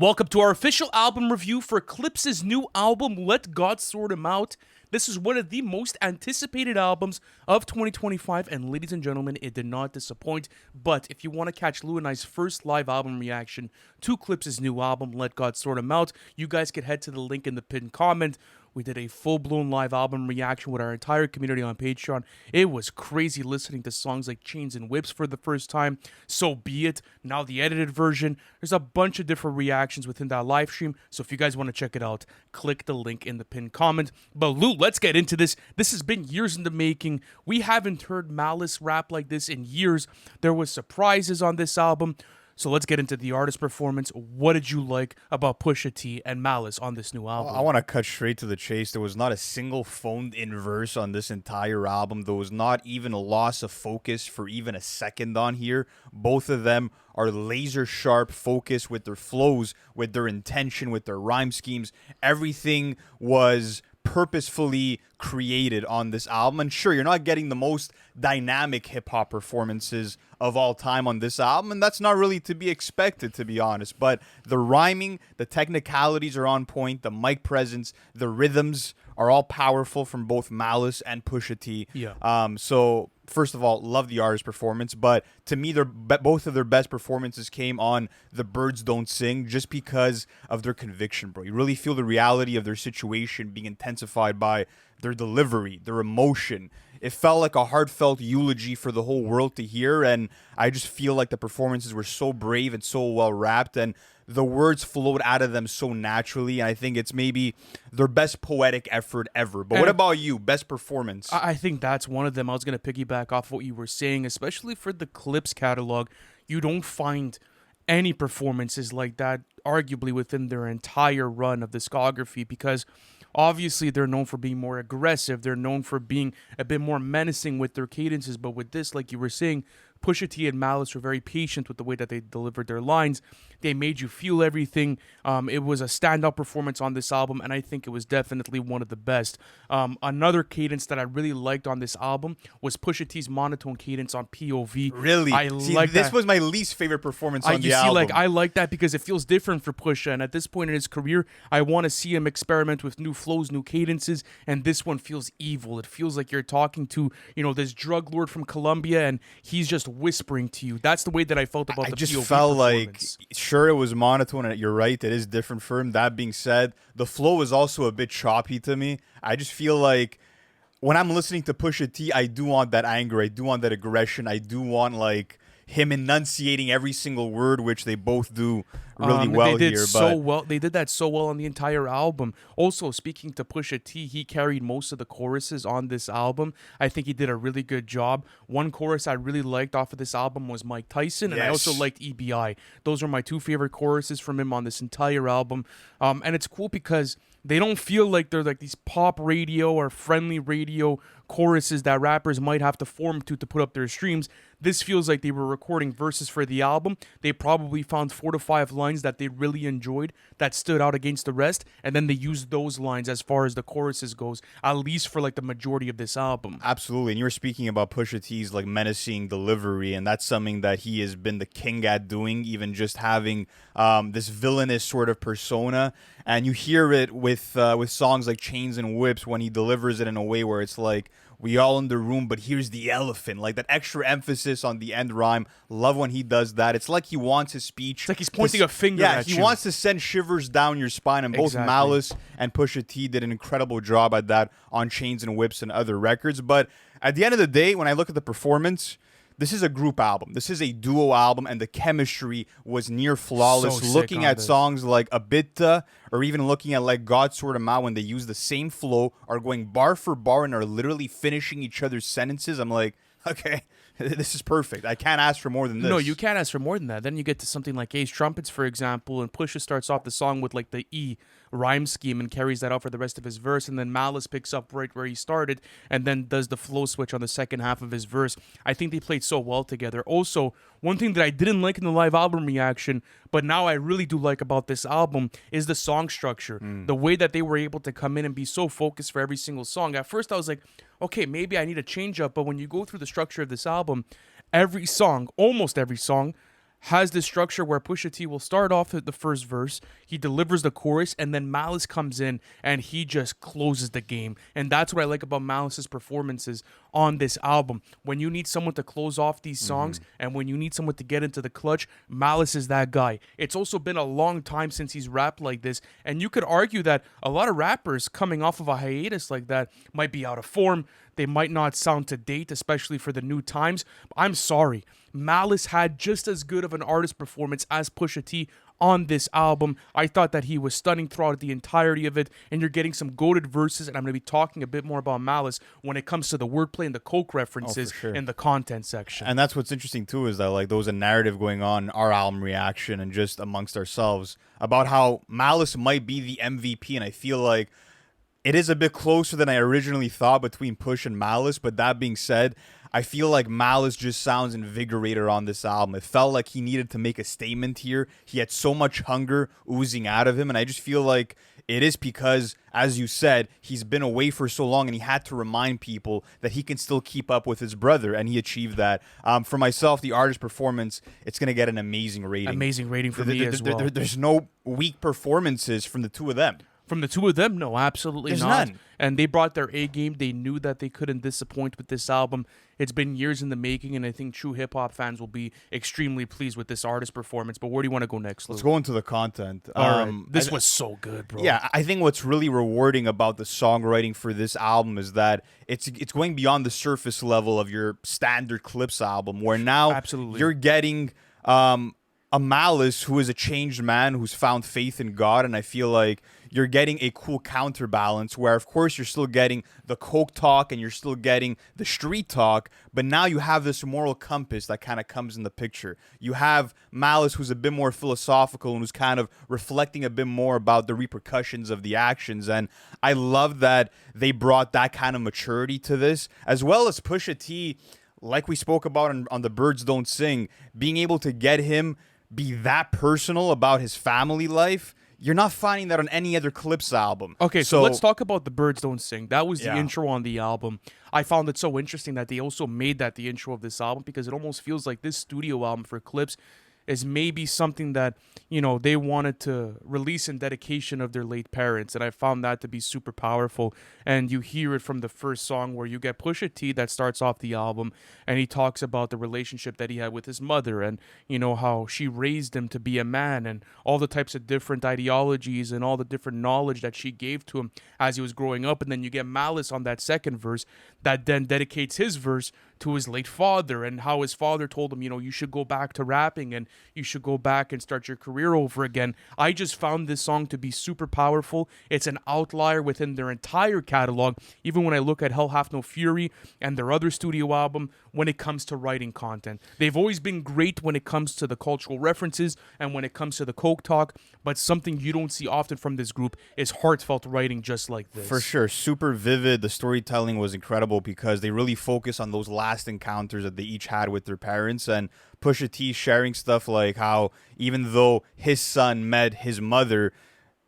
Welcome to our official album review for Clipse's new album, Let God Sort Him Out. This is one of the most anticipated albums of 2025, and ladies and gentlemen, it did not disappoint. But if you want to catch Lou and I's first live album reaction to Clipse's new album, Let God Sort Him Out, you guys could head to the link in the pinned comment. We did a full-blown live album reaction with our entire community on Patreon. It was crazy listening to songs like Chains and Whips for the first time. So be it. Now the edited version. There's a bunch of different reactions within that live stream. So if you guys want to check it out, click the link in the pinned comment. But Lou, let's get into this. This has been years in the making. We haven't heard Malice rap like this in years. There was surprises on this album. So let's get into the artist performance. What did you like about Pusha T and Malice on this new album? I want to cut straight to the chase. There was not a single phoned-in verse on this entire album. There was not even a loss of focus for even a second on here. Both of them are laser-sharp focus with their flows, with their intention, with their rhyme schemes. Everything was purposefully created on this album. And sure, you're not getting the most dynamic hip-hop performances of all time on this album, and that's not really to be expected, to be honest. But the rhyming, the technicalities are on point, the mic presence, the rhythms are all powerful from both Malice and Pusha T. Yeah. So first of all, love the artist performance, but to me, both of their best performances came on The Birds Don't Sing just because of their conviction, bro. You really feel the reality of their situation being intensified by their delivery, their emotion. It felt like a heartfelt eulogy for the whole world to hear, and I just feel like the performances were so brave and so well wrapped, and the words flowed out of them so naturally, and I think it's maybe their best poetic effort ever. But what about you? Best performance? I think that's one of them. I was going to piggyback off what you were saying, especially for the Clipse catalog. You don't find any performances like that, arguably, within their entire run of discography, because obviously they're known for being more aggressive. They're known for being a bit more menacing with their cadences. But with this, like you were saying, Pusha T and Malice were very patient with the way that they delivered their lines. They made you feel everything. It was a standout performance on this album, and I think it was definitely one of the best. Another cadence that I really liked on this album was Pusha T's monotone cadence on P.O.V. Really? This was my least favorite performance on the album. I like that because it feels different for Pusha, and at this point in his career, I want to see him experiment with new flows, new cadences, and this one feels evil. It feels like you're talking to, this drug lord from Colombia, and he's just whispering to you. That's the way that I felt about the just POV felt performance. like, sure, it was monotone, and you're right, it is different for him. That being said, the flow was also a bit choppy to me. I just feel like when I'm listening to Pusha T, I do want that anger, I do want that aggression, I do want like him enunciating every single word, which they both do really well they did here. So well. They did that so well on the entire album. Also, speaking to Pusha T, he carried most of the choruses on this album. I think he did a really good job. One chorus I really liked off of this album was Mike Tyson, and I also liked EBI. Those are my two favorite choruses from him on this entire album. And it's cool because they don't feel like they're like these pop radio or friendly radio choruses that rappers might have to form to put up their streams. This feels like they were recording verses for the album. They probably found 4 to 5 lines that they really enjoyed that stood out against the rest, and then they used those lines as far as the choruses goes, at least for like the majority of this album. Absolutely. And you were speaking about Pusha T's like menacing delivery, and that's something that he has been the king at doing, even just having this villainous sort of persona. And you hear it with songs like Chains and Whips when he delivers it in a way where it's like, we all in the room, but here's the elephant. Like that extra emphasis on the end rhyme. Love when he does that. It's like he wants his speech. It's like he's pointing a finger at you. Yeah, he wants to send shivers down your spine. And both Malice and Pusha T did an incredible job at that on Chains and Whips and other records. But at the end of the day, when I look at the performance, this is a group album. This is a duo album, and the chemistry was near flawless. So looking at songs like Abita, or even looking at like God Sort 'Em Out, when they use the same flow, are going bar for bar, and are literally finishing each other's sentences. I'm like, okay, this is perfect. I can't ask for more than this. No, you can't ask for more than that. Then you get to something like Ace Trumpets, for example, and Pusha starts off the song with like the E rhyme scheme and carries that out for the rest of his verse, and then Malice picks up right where he started and then does the flow switch on the second half of his verse. I think they played so well together. Also, one thing that I didn't like in the live album reaction, but now I really do like about this album, is the song structure. The way that they were able to come in and be so focused for every single song. At first I was like, okay, maybe I need a change up, but when you go through the structure of this album, every song, almost every song, has this structure where Pusha T will start off at the first verse, he delivers the chorus, and then Malice comes in and he just closes the game. And that's what I like about Malice's performances on this album. When you need someone to close off these songs and when you need someone to get into the clutch, Malice is that guy. It's also been a long time since he's rapped like this, and you could argue that a lot of rappers coming off of a hiatus like that might be out of form. They might not sound to date, especially for the new times. I'm sorry. Malice had just as good of an artist performance as Pusha T on this album. I thought that he was stunning throughout the entirety of it, and you're getting some goated verses, and I'm going to be talking a bit more about Malice when it comes to the wordplay and the coke references in the content section. And that's what's interesting too, is that like there was a narrative going on, our album reaction and just amongst ourselves, about how Malice might be the MVP, and I feel like it is a bit closer than I originally thought between Push and Malice. But that being said, I feel like Malice just sounds invigorated on this album. It felt like he needed to make a statement here. He had so much hunger oozing out of him, and I just feel like it is because, as you said, he's been away for so long, and he had to remind people that he can still keep up with his brother, and he achieved that. For myself, the artist performance, it's going to get an amazing rating. Amazing rating for me as well. There's no weak performances from the two of them. From the two of them, no, absolutely There's not. none. And they brought their A game. They knew that they couldn't disappoint with this album. It's been years in the making, and I think true hip-hop fans will be extremely pleased with this artist performance. But where do you want to go next, Lou? Let's go into the content. All right. This was so good, bro. Yeah, I think what's really rewarding about the songwriting for this album is that it's going beyond the surface level of your standard Clipse album, where now Absolutely. you're getting a Malice who is a changed man who's found faith in God, and I feel like you're getting a cool counterbalance where, of course, you're still getting the coke talk and you're still getting the street talk, but now you have this moral compass that kind of comes in the picture. You have Malice, who's a bit more philosophical and who's kind of reflecting a bit more about the repercussions of the actions, and I love that they brought that kind of maturity to this, as well as Pusha T, like we spoke about on The Birds Don't Sing, being able to get him be that personal about his family life. You're not finding that on any other Clipse album. Okay, so let's talk about The Birds Don't Sing. That was the Yeah. intro on the album. I found it so interesting that they also made that the intro of this album, because it almost feels like this studio album for Clipse is maybe something that, you know, they wanted to release in dedication of their late parents. And I found that to be super powerful. And you hear it from the first song where you get Pusha T that starts off the album, and he talks about the relationship that he had with his mother, and, you know, how she raised him to be a man, and all the types of different ideologies and all the different knowledge that she gave to him as he was growing up. And then you get Malice on that second verse that then dedicates his verse to his late father, and how his father told him, you know, you should go back to rapping and you should go back and start your career over again. I just found this song to be super powerful. It's an outlier within their entire catalog, even when I look at Hell Hath No Fury and their other studio album when it comes to writing content. They've always been great when it comes to the cultural references and when it comes to the coke talk, but something you don't see often from this group is heartfelt writing just like this. For sure, super vivid. The storytelling was incredible because they really focus on those last encounters that they each had with their parents, and Pusha T sharing stuff like how even though his son met his mother,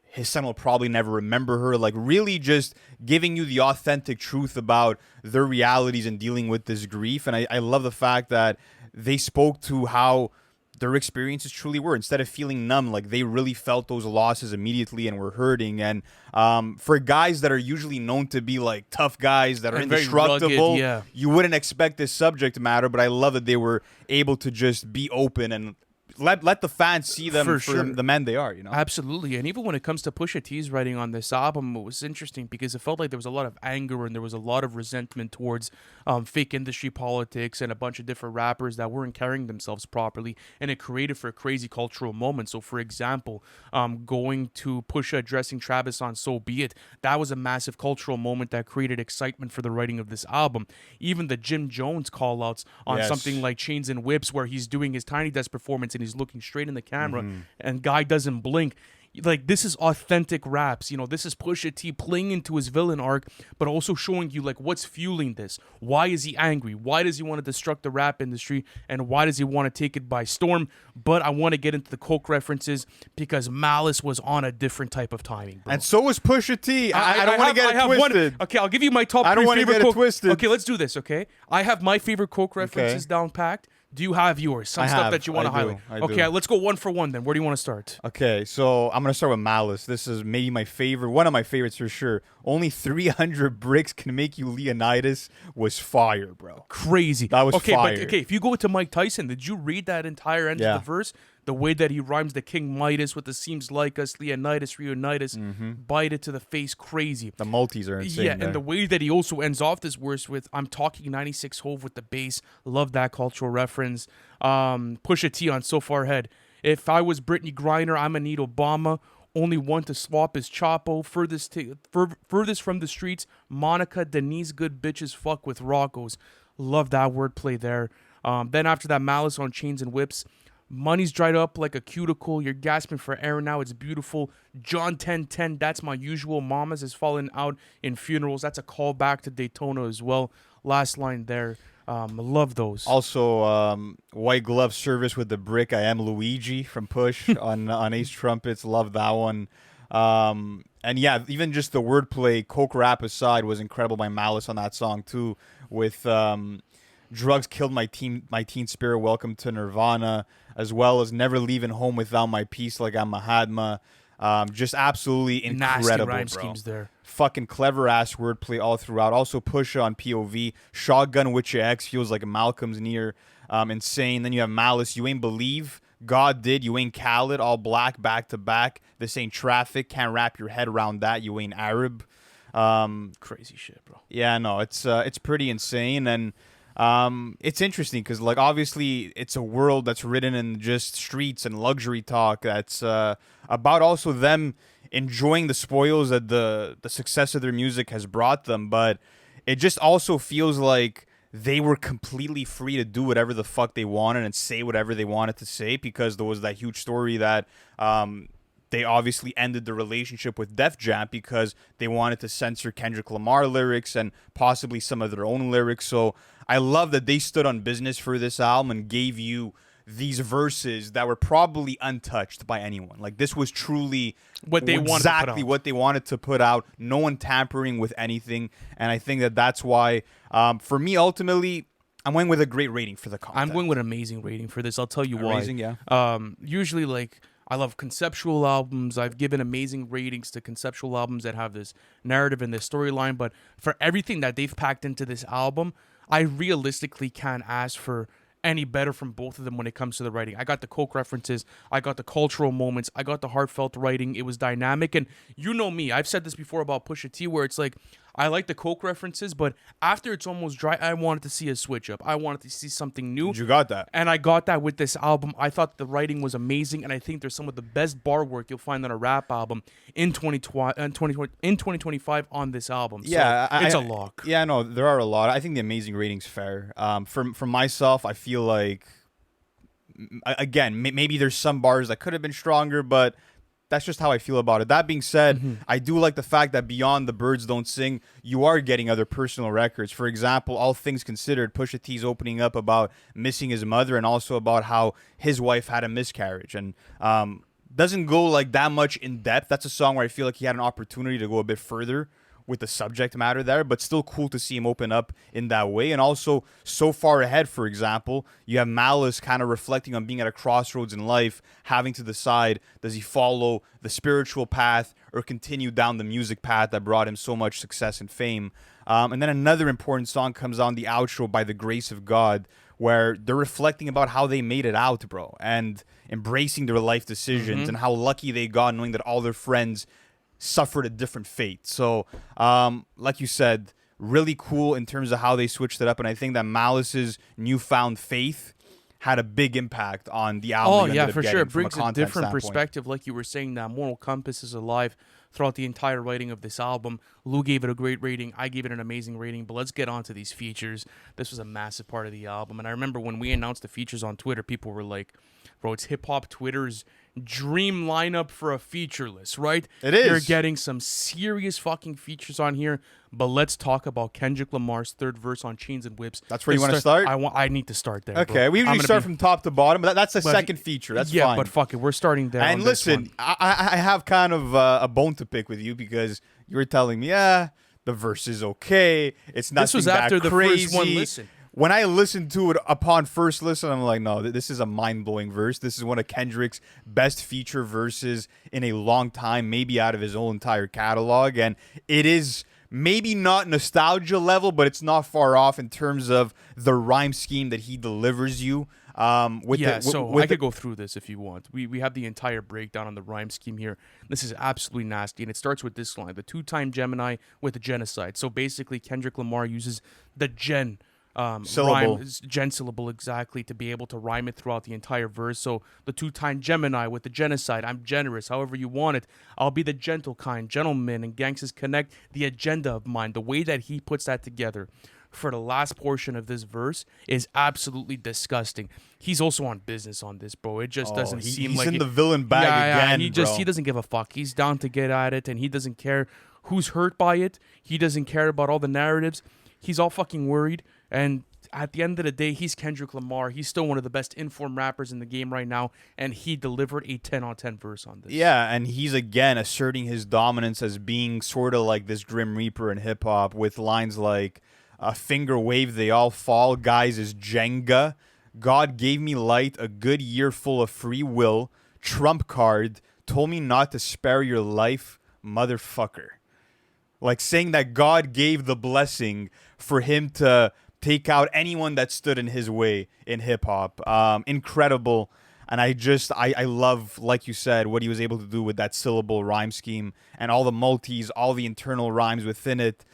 his son will probably never remember her, like really just giving you the authentic truth about their realities and dealing with this grief. And I love the fact that they spoke to how their experiences truly were. Instead of feeling numb, like they really felt those losses immediately and were hurting. And for guys that are usually known to be like tough guys that are And very indestructible, rugged, yeah. you wouldn't expect this subject matter, but I love that they were able to just be open and let the fans see them for sure. the men they are, you know? Absolutely. And even when it comes to Pusha T's writing on this album, it was interesting because it felt like there was a lot of anger and there was a lot of resentment towards fake industry politics and a bunch of different rappers that weren't carrying themselves properly. And it created for a crazy cultural moment. So, for example, going to Pusha addressing Travis on So Be It, that was a massive cultural moment that created excitement for the writing of this album. Even the Jim Jones call-outs on Yes. something like Chains and Whips, where he's doing his Tiny Desk performance and he's looking straight in the camera and guy doesn't blink. Like, this is authentic raps. You know, this is Pusha T playing into his villain arc, but also showing you, like, what's fueling this. Why is he angry? Why does he want to destruct the rap industry? And why does he want to take it by storm? But I want to get into the coke references because Malice was on a different type of timing, bro. And so was Pusha T. I don't want to get it twisted. Okay, I'll give you my top I don't three wanna favorite get it coke. twisted. Okay, let's do this, okay? I have my favorite coke references down packed. Do you have yours? Some stuff that you want to highlight? Okay, let's go one for one then. Where do you want to start? Okay, so I'm going to start with Malice. This is maybe my favorite, one of my favorites for sure. Only 300 bricks can make you Leonidas was fire, bro. Crazy. That was fire. But if you go to Mike Tyson, did you read that entire end of the verse? The way that he rhymes the King Midas with the seems like us, Leonidas, Reunitas, bite it to the face, crazy. The multis are insane. Yeah, and the way that he also ends off this verse with I'm talking 96 Hove with the bass. Love that cultural reference. Pusha T on So Far Ahead. If I was Brittany Griner, I'm going to need Obama. Only one to swap is Chapo. Furthest from the streets, Monica, Denise, good bitches fuck with Rocco's. Love that wordplay there. Then after that, Malice on Chains and Whips. Money's dried up like a cuticle. You're gasping for air now. It's beautiful. John 10:10. That's my usual. Mamas has fallen out in funerals. That's a callback to Daytona as well. Last line there. Love those. Also, White Glove Service with the brick. I am Luigi from Push on Ace Trumpets. Love that one. And yeah, even just the wordplay, coke rap aside, was incredible by Malice on that song too. With drugs killed my teen spirit. Welcome to Nirvana, as well as never leaving home without my peace like I'm Mahatma. Just absolutely incredible, nasty rhyme bro. schemes there. Fucking clever ass wordplay all throughout. Also Pusha on P.O.V. Shotgun with your ex feels like Malcolm's near. Insane. Then you have Malice. You ain't believe. God did. You ain't Khaled. All black back to back. This ain't traffic. Can't wrap your head around that. You ain't Arab. Crazy shit, bro. Yeah, no, it's pretty insane. And it's interesting because, like, obviously it's a world that's written in just streets and luxury talk that's about also them enjoying the spoils that the success of their music has brought them, but it just also feels like they were completely free to do whatever the fuck they wanted and say whatever they wanted to say, because there was that huge story that they obviously ended the relationship with Def Jam because they wanted to censor Kendrick Lamar lyrics and possibly some of their own lyrics. So I love that they stood on business for this album and gave you these verses that were probably untouched by anyone. Like, this was truly what they wanted exactly what they wanted to put out. No one tampering with anything. And I think that that's why, for me, ultimately, I'm going with a great rating for the content. I'm going with an amazing rating for this. I'll tell you why. Amazing, yeah. Usually, like, I love conceptual albums. I've given amazing ratings to conceptual albums that have this narrative and this storyline. But for everything that they've packed into this album, I realistically can't ask for any better from both of them when it comes to the writing. I got the coke references, I got the cultural moments, I got the heartfelt writing. It was dynamic, and you know me, I've said this before about Pusha T, where it's like, I like the coke references, but after it's almost dry, I wanted to see a switch up. I wanted to see something new. You got that. And I got that with this album. I thought the writing was amazing, and I think there's some of the best bar work you'll find on a rap album in 2025 on this album. So Yeah, it's a lock. Yeah, no, there are a lot. I think the amazing rating's fair. For myself, I feel like, again, maybe there's some bars that could have been stronger, but that's just how I feel about it. That being said, I do like the fact that beyond The Birds Don't Sing, you are getting other personal records. For example, All Things Considered, Pusha T's opening up about missing his mother and also about how his wife had a miscarriage. And doesn't go like that much in depth. That's a song where I feel like he had an opportunity to go a bit further with the subject matter there, but still cool to see him open up in that way. And also, So Far Ahead, for example, you have Malice kind of reflecting on being at a crossroads in life, having to decide, does he follow the spiritual path or continue down the music path that brought him so much success and fame? And then another important song comes on the outro, By the Grace of God, where they're reflecting about how they made it out, bro, and embracing their life decisions and how lucky they got knowing that all their friends suffered a different fate. So, like you said, really cool in terms of how they switched it up. And I think that Malice's newfound faith had a big impact on the album. Oh, yeah, for sure. It brings a different perspective. Like you were saying, that moral compass is alive throughout the entire writing of this album. Lou gave it a great rating. I gave it an amazing rating. But let's get on to these features. This was a massive part of the album. And I remember when we announced the features on Twitter, people were like, bro, it's hip-hop Twitter's dream lineup for a feature list, right? It is. You're getting some serious fucking features on here. But let's talk about Kendrick Lamar's third verse on Chains and Whips. That's where you want to start? I need to start there. Okay, bro. we usually start from top to bottom, but that's the second feature. That's yeah, fine. but fuck it, we're starting there. And listen, I have kind of a bone to pick with you because you were telling me, the verse is okay. It's nothing This was after the crazy. first one listen. when I listened to it upon first listen, I'm like, no, this is a mind-blowing verse. This is one of Kendrick's best feature verses in a long time, maybe out of his whole entire catalog. And it is maybe not nostalgia level, but it's not far off in terms of the rhyme scheme that he delivers you. I could go through this if you want. We have the entire breakdown on the rhyme scheme here. This is absolutely nasty, and it starts with this line: the two-time Gemini with the genocide. So basically, Kendrick Lamar uses the syllable. Gen syllable exactly to be able to rhyme it throughout the entire verse. So the two-time Gemini with the genocide. I'm generous, however you want it. I'll be the gentle kind, gentleman, and gangsters connect the agenda of mine. The way that he puts that together for the last portion of this verse is absolutely disgusting. He's also on business on this, bro. It just doesn't seem like he's in the villain bag again. He doesn't give a fuck. He's down to get at it, and he doesn't care who's hurt by it. He doesn't care about all the narratives. He's all fucking worried. And at the end of the day, he's Kendrick Lamar. He's still one of the best informed rappers in the game right now, and he delivered a 10 on 10 verse on this. Yeah, and he's again asserting his dominance as being sort of like this Grim Reaper in hip hop with lines like, a finger wave, they all fall. Guys is Jenga. God gave me light, a good year full of free will. Trump card told me not to spare your life, motherfucker. Like saying that God gave the blessing for him to take out anyone that stood in his way in hip hop. Incredible. And I love, like you said, what he was able to do with that syllable rhyme scheme and all the multis, all the internal rhymes within it.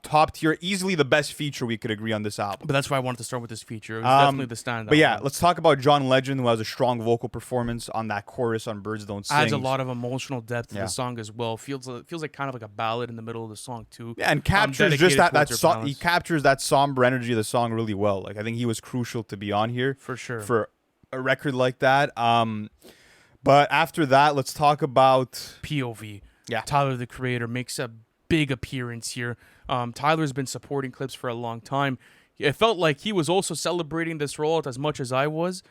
Top tier, easily the best feature we could agree on this album. But that's why I wanted to start with this feature. It was definitely the standout. But yeah, let's talk about John Legend, who has a strong vocal performance on that chorus on Birds Don't Sing. Adds a lot of emotional depth to the song as well. Feels like kind of like a ballad in the middle of the song too. Yeah, and captures just that he captures that somber energy of the song really well. Like I think he was crucial to be on here for sure for a record like that. But after that, let's talk about P.O.V. Yeah, Tyler the Creator makes a big appearance here. Tyler's been supporting Clipse for a long time. It felt like he was also celebrating this rollout as much as I was.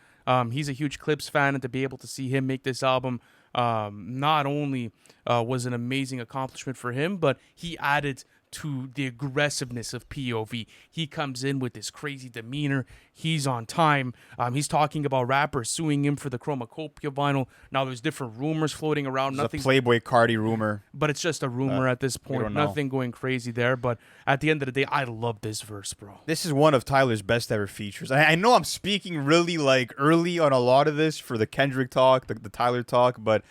He's a huge Clipse fan, and to be able to see him make this album not only was an amazing accomplishment for him, but he added to the aggressiveness of P.O.V. He comes in with this crazy demeanor. He's on time. He's talking about rappers suing him for the Chromacopia vinyl. Now there's different rumors floating around. Nothing. A Playboy Cardi rumor. But it's just a rumor at this point. Nothing going crazy there. But at the end of the day, I love this verse, bro. This is one of Tyler's best ever features. I know I'm speaking really like early on a lot of this for the Kendrick talk, the Tyler talk, but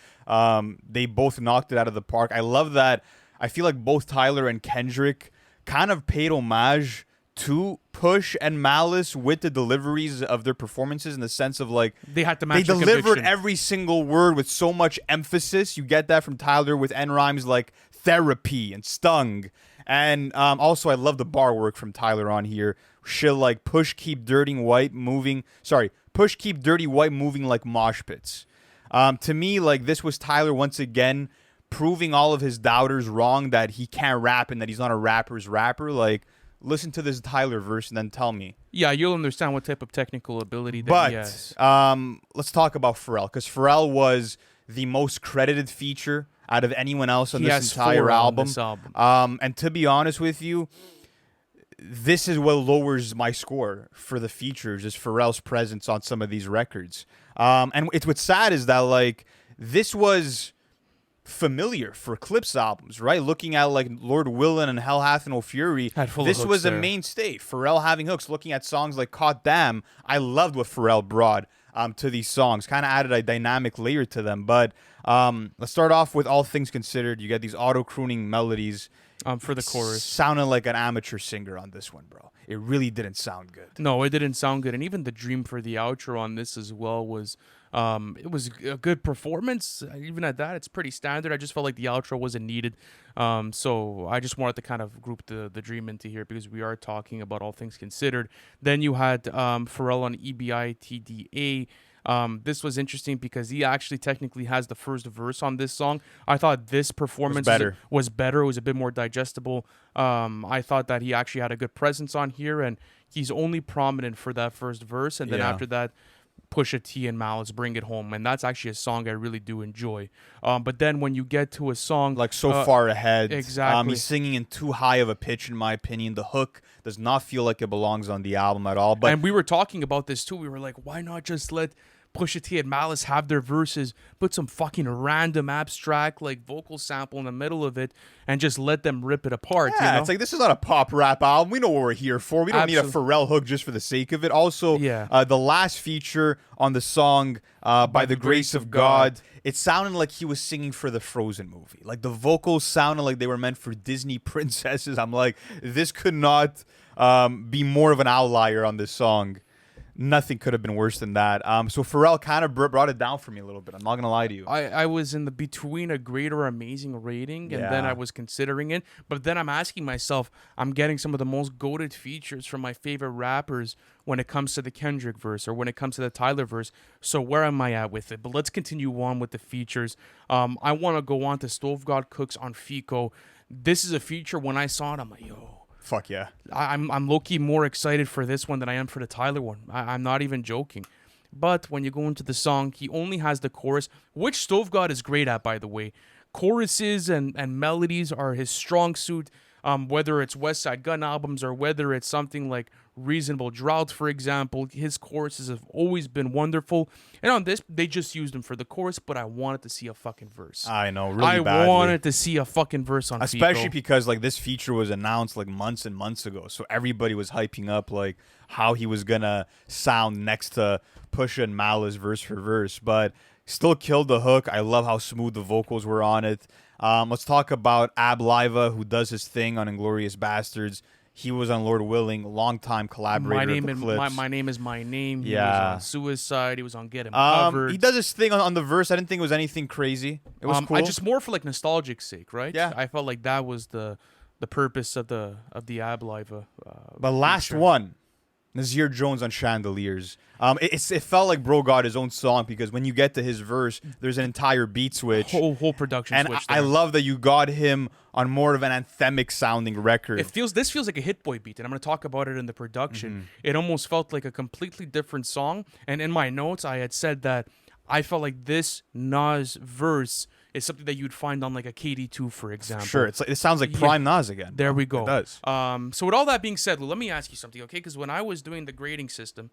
they both knocked it out of the park. I love that. I feel like both Tyler and Kendrick kind of paid homage to Push and Malice with the deliveries of their performances in the sense of like they had to match. They delivered every single word with so much emphasis. You get that from Tyler with end rhymes like therapy and stung. And also I love the bar work from Tyler on here. Shit like Push keep dirty white moving like mosh pits. To me, like this was Tyler once again proving all of his doubters wrong, that he can't rap and that he's not a rapper's rapper. Like, listen to this Tyler verse and then tell me. Yeah, you'll understand what type of technical ability that he has. Let's talk about Pharrell, because Pharrell was the most credited feature out of anyone else on this entire album. And to be honest with you, this is what lowers my score for the features, is Pharrell's presence on some of these records. And what's sad is that, like, this was familiar for Clipse albums, right? Looking at like Lord Willin and Hell Hath No Fury, this was a mainstay. Pharrell having hooks. Looking at songs like Caught Damn, I loved what Pharrell brought to these songs. Kind of added a dynamic layer to them. But let's start off with All Things Considered. You get these auto-crooning melodies. For the chorus. Sounding like an amateur singer on this one, bro. It really didn't sound good. No, it didn't sound good. And even the dream for the outro on this as well was... it was a good performance. Even at that, it's pretty standard. I just felt like the outro wasn't needed. So I just wanted to kind of group the dream into here because we are talking about All Things Considered. Then you had Pharrell on EBITDA. This was interesting because he actually technically has the first verse on this song. I thought this performance was better. It was a bit more digestible. I thought that he actually had a good presence on here, and he's only prominent for that first verse. And then after that, Pusha T and Malice, Bring It Home, and that's actually a song I really do enjoy. But then when you get to a song Like so far ahead. exactly. He's singing in too high of a pitch, in my opinion. The hook does not feel like it belongs on the album at all. But and we were talking about this too. We were like, why not just let Pusha T and Malice have their verses, put some fucking random abstract like vocal sample in the middle of it, and just let them rip it apart. yeah, you know? it's like, this is not a pop rap album. We know what we're here for. We don't need a Absolutely. Pharrell hook just for the sake of it. Also, Yeah. the last feature on the song, By the Grace of God, it sounded like he was singing for the Frozen movie. Like the vocals sounded like they were meant for Disney princesses. I'm like, this could not be more of an outlier on this song. Nothing could have been worse than that. So Pharrell kind of brought it down for me a little bit. I'm not gonna lie to you. I was in the between a great or amazing rating, and then Yeah. I was considering it. But then I'm asking myself, I'm getting some of the most goated features from my favorite rappers when it comes to the Kendrick verse or when it comes to the Tyler verse. So where am I at with it? But let's continue on with the features. I want to go on to Stove God Cooks on Fico. This is a feature when I saw it, I'm like, yo. Fuck yeah. I'm low-key more excited for this one than I am for the Tyler one. I'm not even joking. But when you go into the song, he only has the chorus, which Stove God is great at, by the way. Choruses and melodies are his strong suit, whether it's West Side Gun albums or whether it's something like Reasonable Drought, for example. His choruses have always been wonderful. And on this, they just used him for the chorus, but I wanted to see a fucking verse. I know, really I badly. wanted to see a fucking verse on Especially Fico. because like this feature was announced like months and months ago, so everybody was hyping up like how he was gonna sound next to Pusha and Malice verse for verse, but still killed the hook. I love how smooth the vocals were on it. Let's talk about Ab Liva, who does his thing on Inglorious Bastards. He was on Lord Willing, longtime collaborator. My name, of the Clipse. my name is my name. He Yeah. was on Suicide. He was on Get Him Covered. He does his thing on the verse. I didn't think it was anything crazy. It was cool. I just more for like nostalgic sake, right? Yeah. I felt like that was the purpose of the Ab Liva. But last feature. one, Nazir Jones on Chandeliers. It felt like bro got his own song because when you get to his verse, there's an entire beat switch. whole production And switch. I there. love that you got him on more of an anthemic sounding record. This feels like a Hit Boy beat, and I'm going to talk about it in the production. Mm-hmm. It almost felt like a completely different song. And in my notes, I had said that I felt like this Nas verse is something that you'd find on like a KD2, for example. Sure, it sounds like Prime Nas again. There we go. It does. So with all that being said, Lou, let me ask you something, okay? Because when I was doing the grading system,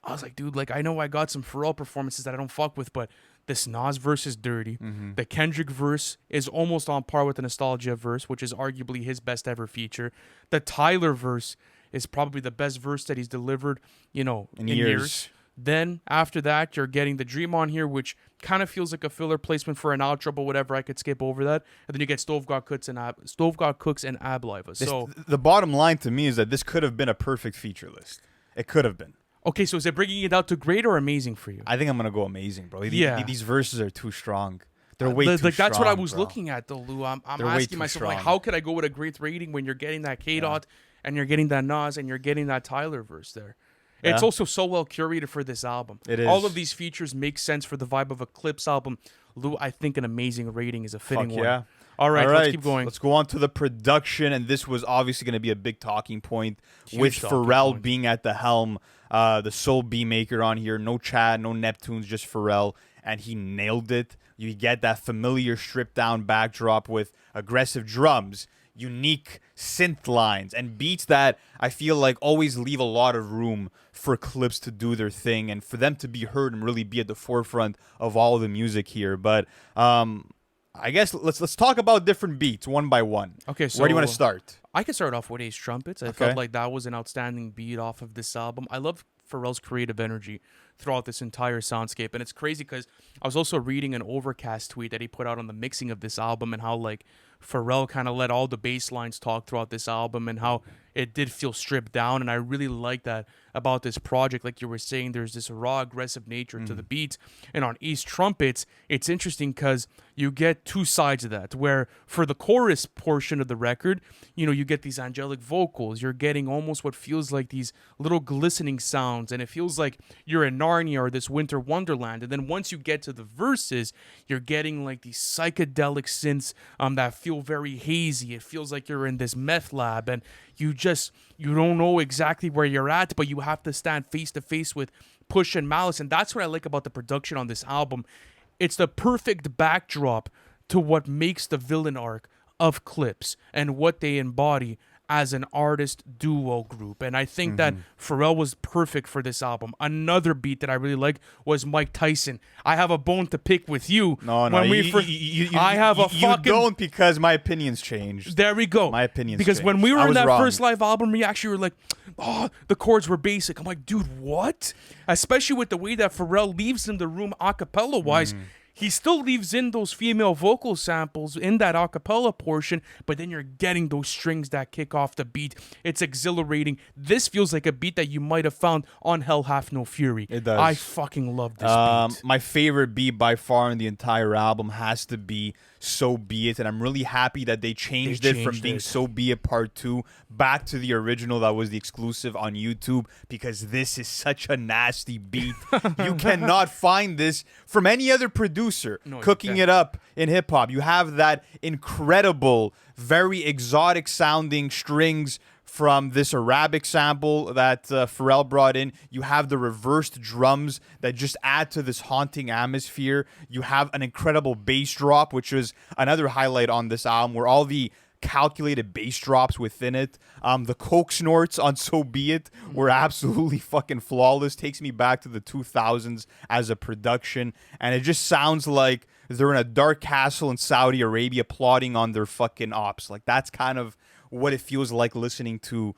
I was like, dude, like I know I got some Pharrell performances that I don't fuck with, but this Nas verse is dirty. Mm-hmm. The Kendrick verse is almost on par with the Nostalgia verse, which is arguably his best ever feature. The Tyler verse is probably the best verse that he's delivered, in years. Then after that, you're getting the Dream on here, which kind of feels like a filler placement for an outro, but whatever, I could skip over that. And then you get Stove God Cooks and Ab Liva. So The bottom line to me is that this could have been a perfect feature list. It could have been. okay, so is it bringing it out to great or amazing for you? I think I'm gonna go amazing, bro. Yeah. These verses are too strong. They're way too Like strong. that's what I was bro. looking at, though, Lou. I'm They're way asking too myself, like, strong. how could I go with a great rating when you're getting that K-Dot and you're getting that Nas and you're getting that Tyler verse there? It's Yeah. also so well curated for this album. It is. All of these features make sense for the vibe of a Clipse album. Lou, I think an amazing rating is a fitting Fuck one. yeah. All right, let's keep going. Let's go on to the production, and this was obviously going to be a big talking point Huge with talking Pharrell point. being at the helm, the sole beat maker on here. No Chad, no Neptunes, just Pharrell, and he nailed it. You get that familiar stripped down backdrop with aggressive drums, unique synth lines, and beats that I feel like always leave a lot of room for Clipse to do their thing and for them to be heard and really be at the forefront of all the music here. But I guess let's talk about different beats one by one. Okay, so where do you want to start? I can start off with Ace Trumpets. I Okay. felt like that was an outstanding beat off of this album. I love Pharrell's creative energy throughout this entire soundscape. And it's crazy because I was also reading an Overcast tweet that he put out on the mixing of this album and how, like, Pharrell kind of let all the bass lines talk throughout this album and how it did feel stripped down. And I really like that about this project. Like you were saying, there's this raw, aggressive nature to the beats. And on Ace Trumpets, it's interesting because you get two sides of that, where for the chorus portion of the record, you get these angelic vocals. You're getting almost what feels like these little glistening sounds. And it feels like you're in Narnia or this winter wonderland. And then once you get to the verses, you're getting like these psychedelic synths that feel very hazy. It feels like you're in this meth lab and you don't know exactly where you're at, but you have to stand face to face with Push and Malice, and that's what I like about the production on this album. It's the perfect backdrop to what makes the villain arc of Clipse and what they embody as an artist duo group. And I think that Pharrell was perfect for this album. Another beat that I really liked was Mike Tyson. I have a bone to pick with you. No, I have a fucking... You don't, because my opinion's changed. There we go. My opinion's Because changed. when we were in that wrong. first live album reaction, you were like, oh, the chords were basic. I'm like, dude, what? Especially with the way that Pharrell leaves in the room a cappella-wise. He still leaves in those female vocal samples in that a cappella portion, but then you're getting those strings that kick off the beat. It's exhilarating. This feels like a beat that you might have found on Hell Hath No Fury. It does. I fucking love this beat. My favorite beat by far in the entire album has to be So Be It, and I'm really happy that they changed it from being So Be It Part 2 back to the original that was the exclusive on YouTube, because this is such a nasty beat. You cannot find this from any other producer cooking it up in hip-hop. You have that incredible, very exotic sounding strings from this Arabic sample that Pharrell brought in. You have the reversed drums that just add to this haunting atmosphere. You have an incredible bass drop, which is another highlight on this album, where all the calculated bass drops within it. The coke snorts on So Be It were absolutely fucking flawless. Takes me back to the 2000s as a production, and it just sounds like they're in a dark castle in Saudi Arabia plotting on their fucking ops. Like, that's kind of what it feels like listening to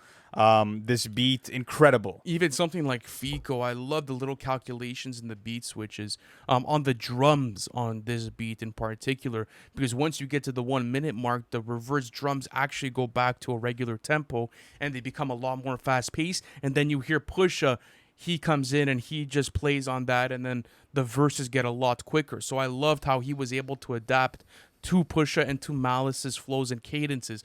this beat. Incredible. Even something like Fico, I love the little calculations in the beat switches on the drums on this beat in particular, because once you get to the 1 minute mark, the reverse drums actually go back to a regular tempo and they become a lot more fast paced. And then you hear Pusha, he comes in and he just plays on that, and then the verses get a lot quicker. So I loved how he was able to adapt to Pusha and to Malice's flows and cadences.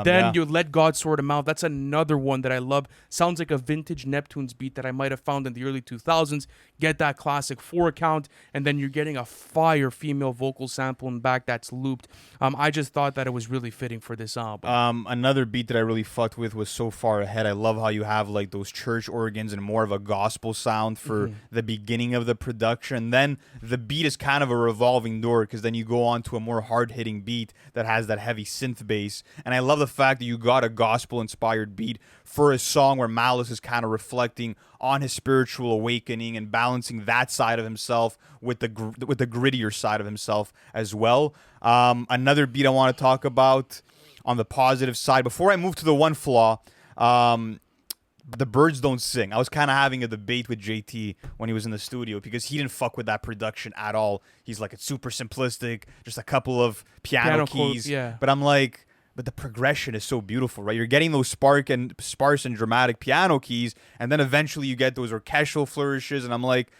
Then you Let God Sort Him Out. That's another one that I love. Sounds like a vintage Neptunes beat that I might have found in the early 2000s. Get that classic 4 count, and then you're getting a fire female vocal sample in back that's looped. I just thought that it was really fitting for this album. Another beat that I really fucked with was So Far Ahead. I love how you have like those church organs and more of a gospel sound for the beginning of the production. Then the beat is kind of a revolving door, because then you go on to a more hard-hitting beat that has that heavy synth bass. And I love the fact that you got a gospel-inspired beat for a song where Malice is kind of reflecting on his spiritual awakening and balancing that side of himself with the grittier side of himself as well. Another beat I want to talk about on the positive side, before I move to the one flaw, The Birds Don't Sing. I was kind of having a debate with JT when he was in the studio, because he didn't fuck with that production at all. He's like, it's super simplistic, just a couple of piano keys. Yeah. But I'm like, but the progression is so beautiful, right? You're getting those sparse and dramatic piano keys, and then eventually you get those orchestral flourishes, and I'm like,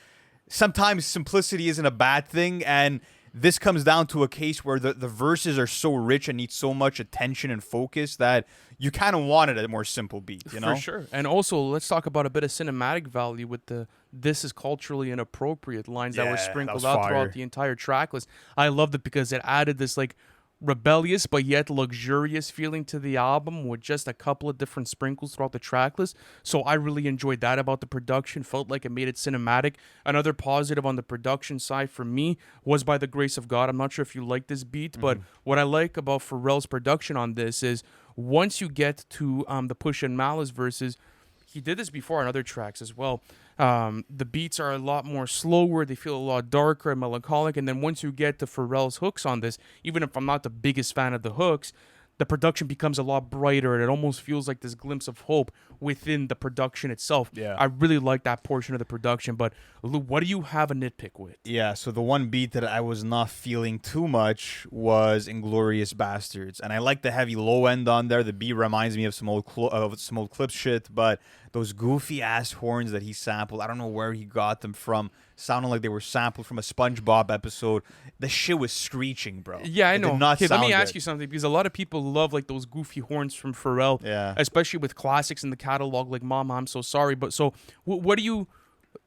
sometimes simplicity isn't a bad thing, and this comes down to a case where the verses are so rich and need so much attention and focus that you kind of wanted a more simple beat, you know? For sure. And also, let's talk about a bit of cinematic value with the "this is culturally inappropriate" lines that were sprinkled out throughout the entire track list. I loved it because it added this like rebellious but yet luxurious feeling to the album with just a couple of different sprinkles throughout the track list. So I really enjoyed that about the production. Felt like it made it cinematic. Another positive on the production side for me was By the Grace of God. I'm not sure if you like this beat, but what I like about Pharrell's production on this is once you get to the Push and Malice verses, he did this before on other tracks as well. The beats are a lot more slower. They feel a lot darker and melancholic. And then once you get to Pharrell's hooks on this, even if I'm not the biggest fan of the hooks, the production becomes a lot brighter, and it almost feels like this glimpse of hope within the production itself. Yeah. I really like that portion of the production. But Lou, what do you have a nitpick with? Yeah, so the one beat that I was not feeling too much was Inglorious Bastards, and I like the heavy low end on there. The beat reminds me of some old Clipse shit, but those goofy ass horns that he sampled, I don't know where he got them from. Sounded like they were sampled from a SpongeBob episode. The shit was screeching, bro. Yeah, I know. Did not Okay, let me sound ask good. you something, because a lot of people love like those goofy horns from Pharrell, especially with classics in the catalog like Mama, I'm So Sorry. But so, what do you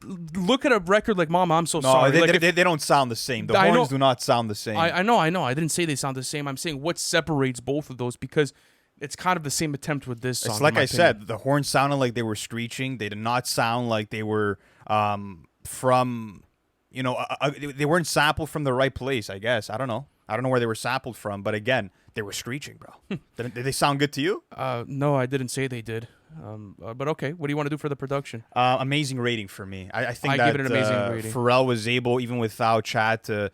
look at a record like Mama, I'm So Sorry? They don't sound the same. The horns do not sound the same. I know. I didn't say they sound the same. I'm saying what separates both of those, because it's kind of the same attempt with this song. It's in like my I opinion. said, the horns sounded like they were screeching. They did not sound like they were from, they weren't sampled from the right place, I guess. I don't know. I don't know where they were sampled from, but again, they were screeching, bro. Did they sound good to you? No, I didn't say they did. But okay, what do you want to do for the production? Amazing rating for me. I think I that give it an amazing rating. Pharrell was able, even without Chad, to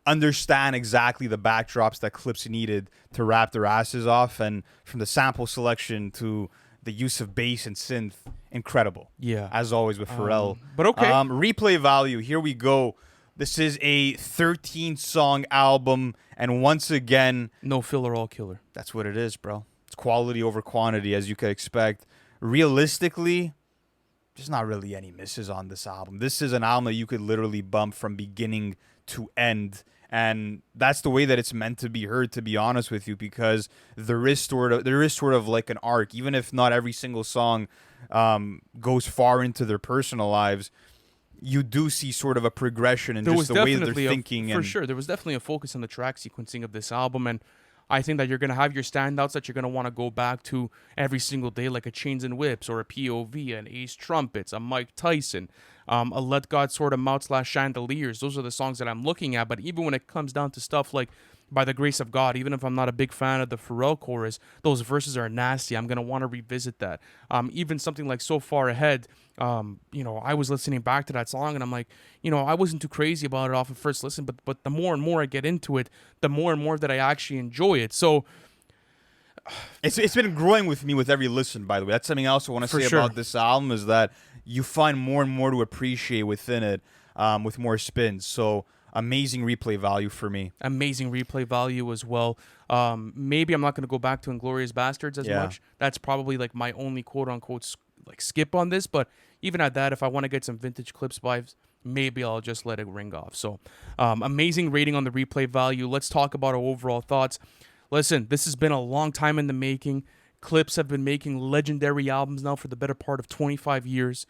understand exactly the backdrops that Clipse needed to rap their asses off. And from the sample selection to the use of bass and synth, incredible. Yeah. As always with Pharrell. But okay. Replay value, here we go. This is a 13-song album. And once again, No filler, all killer. that's what it is, bro. It's quality over quantity, as you could expect. Realistically, there's not really any misses on this album. This is an album that you could literally bump from beginning to end. And that's the way that it's meant to be heard, to be honest with you, because there is sort of like an arc. Even if not every single song goes far into their personal lives, you do see sort of a progression in just the way that they're thinking. For sure, there was definitely a focus on the track sequencing of this album, and I think that you're going to have your standouts that you're going to want to go back to every single day, like a Chains and Whips or a P.O.V, an Ace Trumpets, a Mike Tyson, a Let God Sort 'Em Out / Chandeliers. Those are the songs that I'm looking at. But even when it comes down to stuff like By the Grace of God, even if I'm not a big fan of the Pharrell chorus, those verses are nasty. I'm going to want to revisit that. Even something like So Far Ahead, I was listening back to that song and I'm like, I wasn't too crazy about it off of first listen, but the more and more I get into it, the more and more that I actually enjoy it. So it's been growing with me with every listen, by the way. That's something else I want to say about this album, is that you find more and more to appreciate within it with more spins. So amazing replay value for me. Amazing replay value as well. Maybe I'm not going to go back to Inglourious Bastards as much. That's probably like my only quote-unquote like skip on this, but even at that, if I want to get some vintage Clipse vibes, maybe I'll just let it ring off. So amazing rating on the replay value. Let's talk about our overall thoughts. Listen, this has been a long time in the making. Clipse have been making legendary albums now for the better part of 25 years.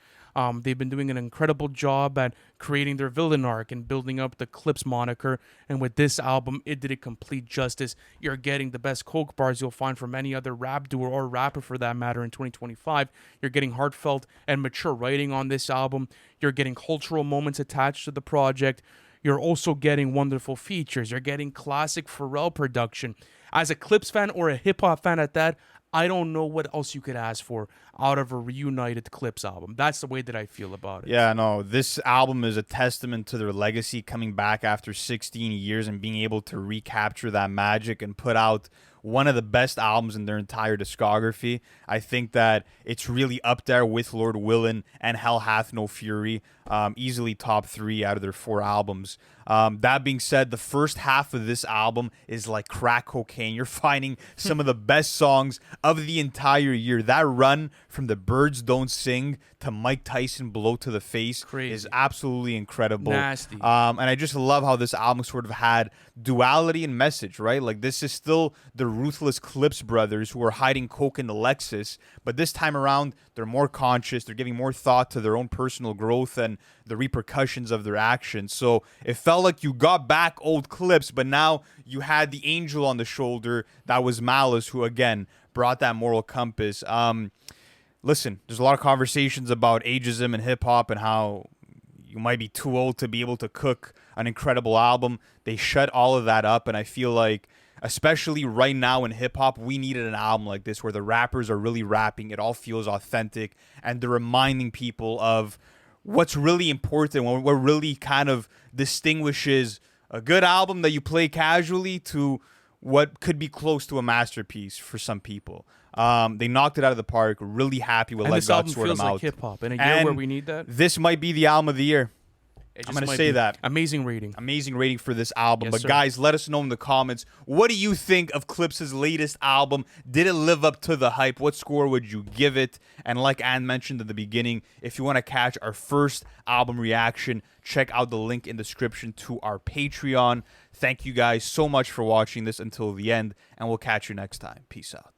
They've been doing an incredible job at creating their villain arc and building up the Clipse moniker. And with this album, it did it complete justice. You're getting the best coke bars you'll find from any other rap duo or rapper for that matter in 2025. You're getting heartfelt and mature writing on this album. You're getting cultural moments attached to the project. You're also getting wonderful features. You're getting classic Pharrell production. As a Clipse fan or a hip-hop fan at that, I don't know what else you could ask for out of a reunited Clipse album. That's the way that I feel about it. Yeah, no, this album is a testament to their legacy, coming back after 16 years and being able to recapture that magic and put out one of the best albums in their entire discography. I think that it's really up there with Lord Willin' and Hell Hath No Fury, easily top 3 out of their 4 albums. That being said, the first half of this album is like crack cocaine. You're finding some of the best songs of the entire year. That run from The Birds Don't Sing to Mike Tyson Blow to the Face is absolutely incredible. Nasty. And I just love how this album sort of had duality and message, right? Like, this is still the ruthless Clipse brothers who are hiding coke in the Lexus, but this time around, they're more conscious. They're giving more thought to their own personal growth and the repercussions of their actions. So it felt like you got back old Clipse, but now you had the angel on the shoulder that was Malice, who, again, brought that moral compass. Listen, there's a lot of conversations about ageism and hip-hop and how you might be too old to be able to cook an incredible album. They shut all of that up, and I feel like, especially right now in hip-hop, we needed an album like this where the rappers are really rapping, it all feels authentic, and they're reminding people of what's really important, what really kind of distinguishes a good album that you play casually to what could be close to a masterpiece for some people. They knocked it out of the park. Really happy with Let God Sort 'Em Out. This album feels like hip-hop in a year where we need that. This might be the album of the year. I'm going to say that. Amazing rating. Amazing rating for this album. Yes, but sir. guys, let us know in the comments, what do you think of Clipse's latest album? Did it live up to the hype? What score would you give it? And like Ann mentioned at the beginning, if you want to catch our first album reaction, check out the link in the description to our Patreon. Thank you guys so much for watching this until the end, and we'll catch you next time. Peace out.